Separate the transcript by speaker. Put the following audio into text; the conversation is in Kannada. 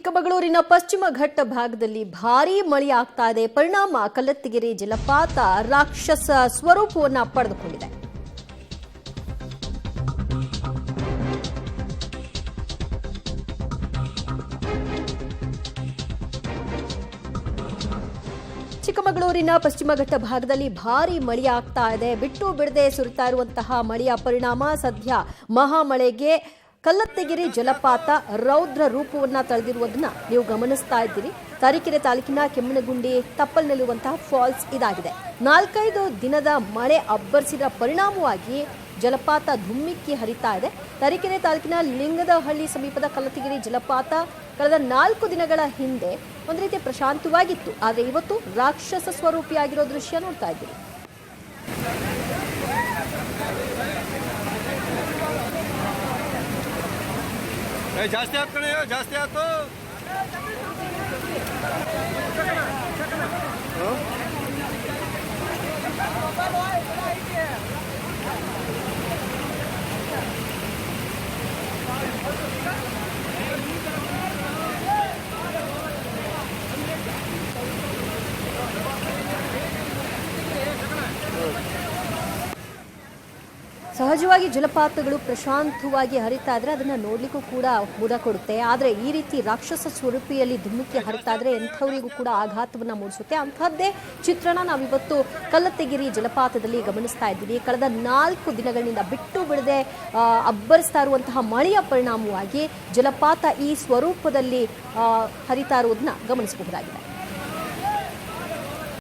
Speaker 1: ಚಿಕ್ಕಮಗಳೂರಿನ ಪಶ್ಚಿಮ ಘಟ್ಟ ಭಾಗದಲ್ಲಿ ಭಾರೀ ಮಳೆಯಾಗ್ತಾ ಇದೆ. ಪರಿಣಾಮ ಕಲ್ಲತ್ತಿಗೆರೆ ಜಲಪಾತ ರಾಕ್ಷಸ ಸ್ವರೂಪವನ್ನು ಪಡೆದುಕೊಂಡಿದೆ. ಚಿಕ್ಕಮಗಳೂರಿನ ಪಶ್ಚಿಮ ಘಟ್ಟ ಭಾಗದಲ್ಲಿ ಭಾರೀ ಮಳೆಯಾಗ್ತಾ ಇದೆ. ಬಿಟ್ಟು ಬಿಡದೆ ಸುರಿತಾ ಇರುವಂತಹ ಮಳೆಯ ಪರಿಣಾಮ ಸದ್ಯ ಮಹಾಮಳೆಗೆ ಕಲ್ಲತ್ತಿಗೆರೆ ಜಲಪಾತ ರೌದ್ರ ರೂಪವನ್ನ ತಳೆದಿರುವುದನ್ನ ನೀವು ಗಮನಿಸ್ತಾ ಇದ್ದೀರಿ. ತರೀಕೆರೆ ತಾಲೂಕಿನ ಕೆಮ್ಮನಗುಂಡಿ ತಪ್ಪಲ್ನಲ್ಲಿರುವಂತಹ ಫಾಲ್ಸ್ ಇದಾಗಿದೆ. 4-5 ದಿನದ ಮಳೆ ಅಬ್ಬರಿಸಿದ ಪರಿಣಾಮವಾಗಿ ಜಲಪಾತ ಧುಮ್ಮಿಕ್ಕಿ ಹರಿತಾ ಇದೆ. ತರೀಕೆರೆ ತಾಲೂಕಿನ ಲಿಂಗದಹಳ್ಳಿ ಸಮೀಪದ ಕಲ್ಲತ್ತಿಗೆರೆ ಜಲಪಾತ ಕಳೆದ 4 ದಿನಗಳ ಹಿಂದೆ ಒಂದು ರೀತಿ ಪ್ರಶಾಂತವಾಗಿತ್ತು. ಆದರೆ ಇವತ್ತು ರಾಕ್ಷಸ ಸ್ವರೂಪಿಯಾಗಿರೋ ದೃಶ್ಯ ನೋಡ್ತಾ ಇದ್ದೀರಿ.
Speaker 2: ಜಾಸ್ತಿ ಆಗ್ತಾನೆ ಜಾಸ್ತಿ ಆಯ್ತು.
Speaker 1: ಸಹಜವಾಗಿ ಜಲಪಾತಗಳು ಪ್ರಶಾಂತವಾಗಿ ಹರಿತಾ ಇದ್ರೆ ಅದನ್ನ ನೋಡ್ಲಿಕ್ಕೂ ಕೂಡ ಮುದ ಕೊಡುತ್ತೆ. ಆದರೆ ಈ ರೀತಿ ರಾಕ್ಷಸ ಸ್ವರೂಪಿಯಲ್ಲಿ ಧುಮ್ಮಿಕ್ಕಿ ಹರಿತಾ ಇದ್ರೆ ಎಂಥವರಿಗೂ ಕೂಡ ಆಘಾತವನ್ನ ಮೂಡಿಸುತ್ತೆ. ಅಂತಹದ್ದೇ ಚಿತ್ರಣ ನಾವಿವತ್ತು ಕಲ್ಲತ್ತಿಗೆರೆ ಜಲಪಾತದಲ್ಲಿ ಗಮನಿಸ್ತಾ ಇದ್ದೀವಿ. ಕಳೆದ 4 ದಿನಗಳಿಂದ ಬಿಟ್ಟು ಬಿಡದೆ ಅಬ್ಬರಿಸ್ತಾ ಇರುವಂತಹ ಮಳೆಯ ಪರಿಣಾಮವಾಗಿ ಜಲಪಾತ ಈ ಸ್ವರೂಪದಲ್ಲಿ ಹರಿತಾ ಇರುವುದನ್ನ ಗಮನಿಸಬಹುದಾಗಿದೆ.